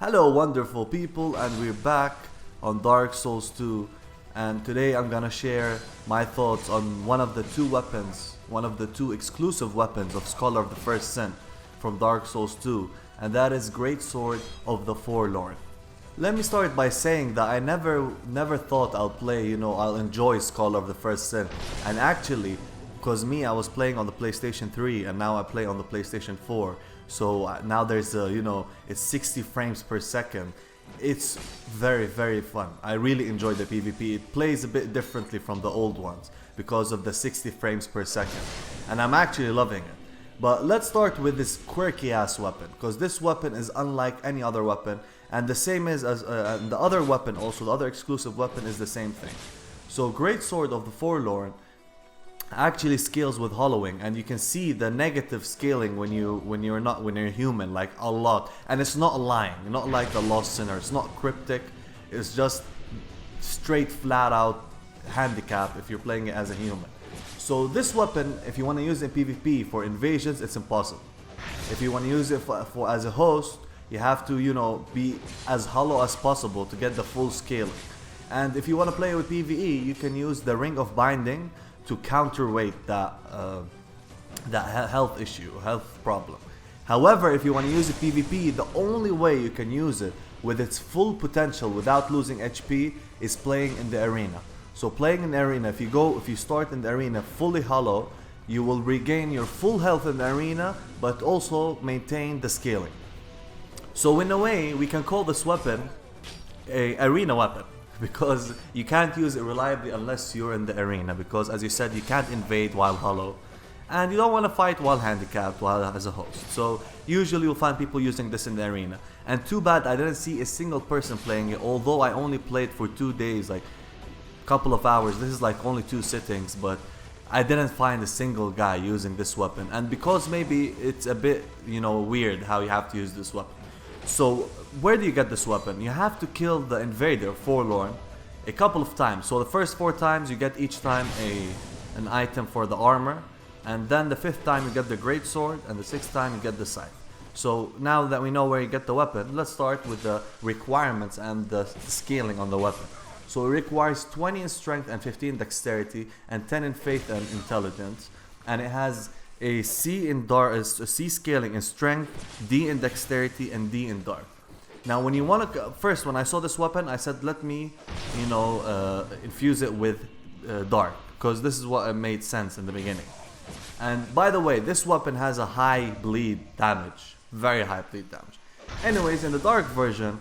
Hello wonderful people, and we're back on Dark Souls 2, and today I'm gonna share my thoughts on one of the two exclusive weapons of Scholar of the First Sin from Dark Souls 2, and that is Greatsword of the Forlorn. Let me start by saying that I never thought I'll enjoy Scholar of the First Sin, and actually, because I was playing on the PlayStation 3 and now I play on the PlayStation 4. So now there's it's 60 frames per second. It's very fun. I really enjoy the PvP. It plays a bit differently from the old ones because of the 60 frames per second, and I'm actually loving it. But let's start with this quirky ass weapon, because this weapon is unlike any other weapon, and the same is as the other weapon also. The other exclusive weapon is the same thing. So Greatsword of the Forlorn actually scales with hollowing, and you can see the negative scaling when you're human, like a lot. And it's not lying, not like the Lost Sinner. It's not cryptic. It's just straight flat out handicap if you're playing it as a human. So this weapon, if you want to use it in PvP for invasions, it's impossible. If you want to use it for as a host, you have to be as hollow as possible to get the full scaling. And if you want to play with PvE, you can use the Ring of Binding to counterweight that health problem. However, if you want to use it PvP, the only way you can use it with its full potential without losing HP is playing in the arena. So playing in the arena, if you start in the arena fully hollow, you will regain your full health in the arena, but also maintain the scaling. So in a way, we can call this weapon a arena weapon, because you can't use it reliably unless you're in the arena, because as you said, you can't invade while hollow, and you don't want to fight while handicapped while as a host. So usually you'll find people using this in the arena, and too bad I didn't see a single person playing it, although I only played for 2 days, like a couple of hours. This is like only 2 sittings, but I didn't find a single guy using this weapon, and because maybe it's a bit weird how you have to use this weapon. So where do you get this weapon? You have to kill the invader Forlorn a couple of times. So the first 4 times you get each time an item for the armor, and then the 5th time you get the Greatsword, and the 6th time you get the scythe. So now that we know where you get the weapon, let's start with the requirements and the scaling on the weapon. So it requires 20 in strength and 15 in dexterity and 10 in faith and intelligence, and it has a C scaling in strength, D in dexterity, and D in dark. Now when when I saw this weapon, I said let me infuse it with dark, because this is what made sense in the beginning. And by the way, this weapon has a high bleed damage, very high bleed damage. Anyways, in the dark version,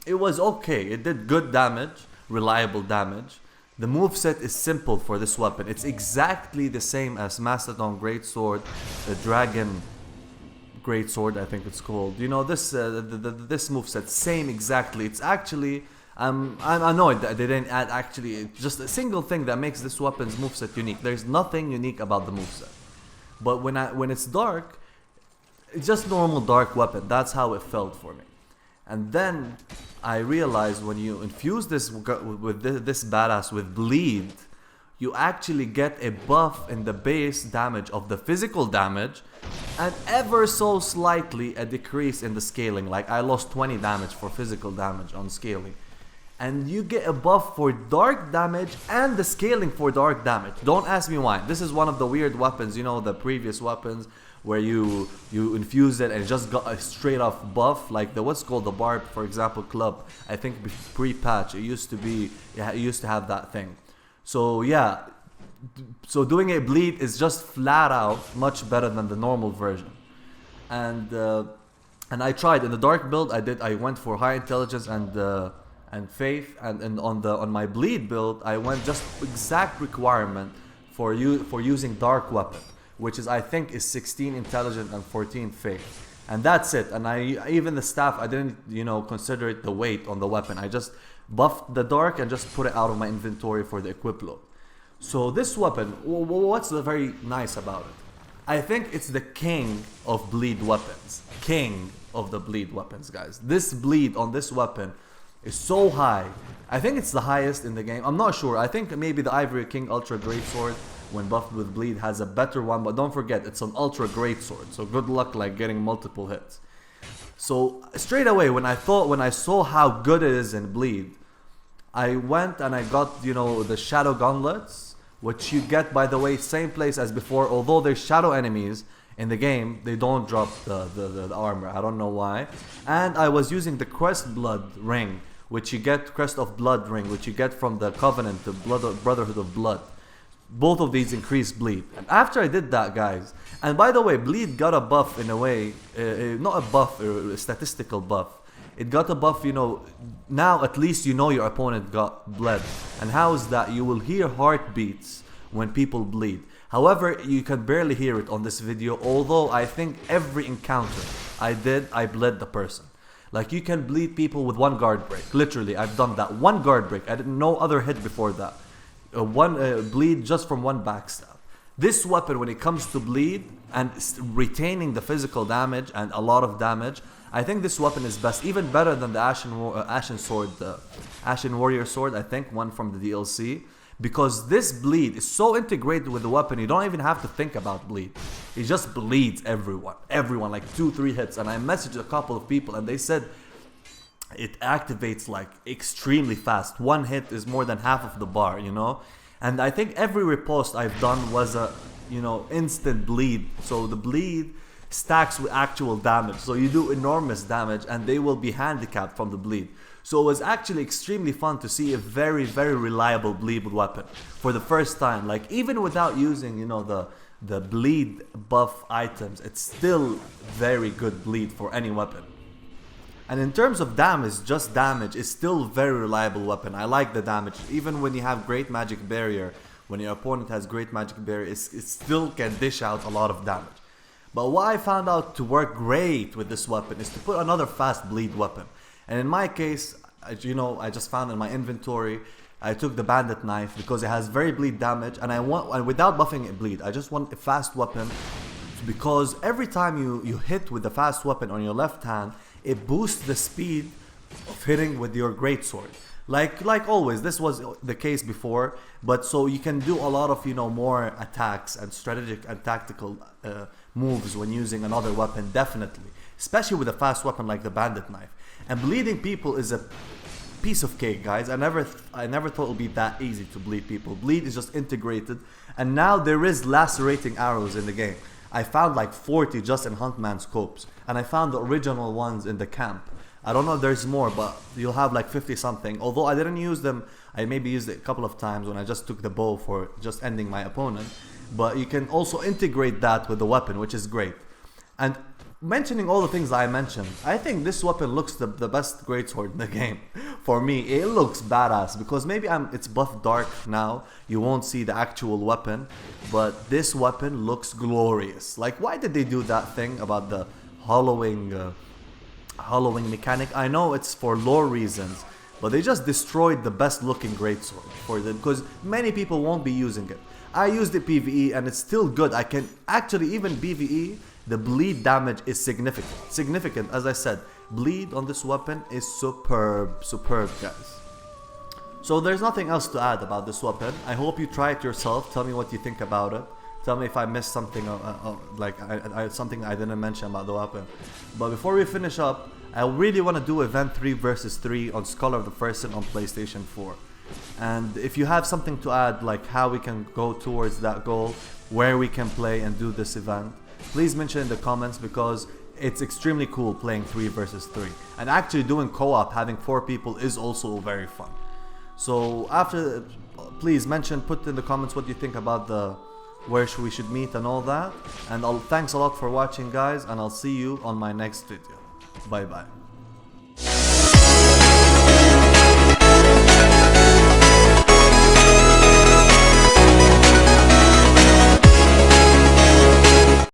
it was okay. It did good damage, reliable damage. The moveset is simple for this weapon. It's exactly the same as Mastodon Greatsword, the Dragon Greatsword, I think it's called. This moveset, same exactly. It's actually, I'm annoyed that they didn't add just a single thing that makes this weapon's moveset unique. There's nothing unique about the moveset. But when it's dark, it's just normal dark weapon. That's how it felt for me. And then I realized when you infuse this badass with bleed, you actually get a buff in the base damage of the physical damage, and ever so slightly a decrease in the scaling. Like I lost 20 damage for physical damage on scaling, and you get a buff for dark damage and the scaling for dark damage. Don't ask me why. This is one of the weird weapons, the previous weapons where you infuse it and it just got a straight off buff, like the what's called the barb, for example, club. I think pre-patch it used to have that thing. So yeah, so doing a bleed is just flat out much better than the normal version. And I tried in the dark build. I went for high intelligence and faith, and on my bleed build I went just exact requirement for using dark weapon, which is I think is 16 intelligent and 14 faith, and that's it. And even the staff, I didn't consider it the weight on the weapon. I just buffed the dark and just put it out of my inventory for the equip load. So this weapon, what's very nice about it? I think it's the king of bleed weapons. King of the bleed weapons, guys. This bleed on this weapon is so high. I think it's the highest in the game. I'm not sure. I think maybe the Ivory King Ultra Greatsword, when buffed with bleed, has a better one, but don't forget it's an Ultra Greatsword, so good luck getting multiple hits. So straight away when I saw how good it is in Bleed, I went and I got, you know, the shadow gauntlets, which you get, by the way, same place as before. Although there's shadow enemies in the game, they don't drop the armor. I don't know why. And I was using the Crest Blood ring, which you get, Crest of Blood ring, which you get from the Covenant, the Brotherhood of Blood. Both of these increase Bleed. And after I did that, guys, and by the way, Bleed got a buff in a way, not a buff, a statistical buff. It got a buff, you know, now at least you know your opponent got bled. And how is that? You will hear heartbeats when people bleed. However, you can barely hear it on this video, although I think every encounter I did, I bled the person. Like, you can bleed people with one guard break. Literally, I've done that. One guard break. I did no other hit before that. One bleed just from one backstab. This weapon, when it comes to bleed and retaining the physical damage and a lot of damage, I think this weapon is best, even better than the Ashen Sword, Ashen Warrior Sword, I think, one from the DLC. Because this bleed is so integrated with the weapon, you don't even have to think about bleed. It just bleeds everyone, like 2-3 hits. And I messaged a couple of people and they said it activates like extremely fast. One hit is more than half of the bar, you know. And I think every repost I've done was a, you know, instant bleed. So the bleed stacks with actual damage. So you do enormous damage and they will be handicapped from the bleed. So it was actually extremely fun to see a very, very reliable bleed weapon for the first time. Like, even without using, you know, the bleed buff items, it's still very good bleed for any weapon. And in terms of damage, just damage is still very reliable weapon. I like the damage. Even when you have great magic barrier, when your opponent has great magic barrier, it still can dish out a lot of damage. But what I found out to work great with this weapon is to put another fast bleed weapon. And in my case, you know, I just found in my inventory, I took the bandit knife because it has very bleed damage, and without buffing it bleed. I just want a fast weapon because every time you hit with the fast weapon on your left hand, it boosts the speed of hitting with your greatsword. Like always, this was the case before, but so you can do a lot of, you know, more attacks and strategic and tactical moves when using another weapon, definitely, especially with a fast weapon like the bandit knife. And bleeding people is a piece of cake, guys. I never thought it would be that easy to bleed people. Bleed is just integrated, and now there is lacerating arrows in the game. I found like 40 just in Huntman scopes, and I found the original ones in the camp. I don't know if there's more, but you'll have like 50 something. Although I didn't use them, I maybe used it a couple of times when I just took the bow for just ending my opponent. But you can also integrate that with the weapon, which is great. And mentioning all the things I mentioned, I think this weapon looks the best greatsword in the game. For me, it looks badass because maybe it's buff dark now. You won't see the actual weapon, but this weapon looks glorious. Like, why did they do that thing about the hollowing mechanic? I know it's for lore reasons, but they just destroyed the best looking greatsword for them because many people won't be using it. I used it PvE and it's still good. I can actually, even PvE, the bleed damage is significant. As I said, bleed on this weapon is superb, guys. So there's nothing else to add about this weapon. I hope you try it yourself. Tell me what you think about it. Tell me if I missed something, something I didn't mention about the weapon. But before we finish up, I really want to do event 3 versus 3 on Scholar of the First Sin on PlayStation 4. And if you have something to add, like how we can go towards that goal, where we can play and do this event, please mention in the comments because it's extremely cool playing 3 versus 3. And actually doing co-op, having 4 people is also very fun. So please put in the comments what you think about where we should meet and all that. And thanks a lot for watching, guys, and I'll see you on my next video. Bye bye.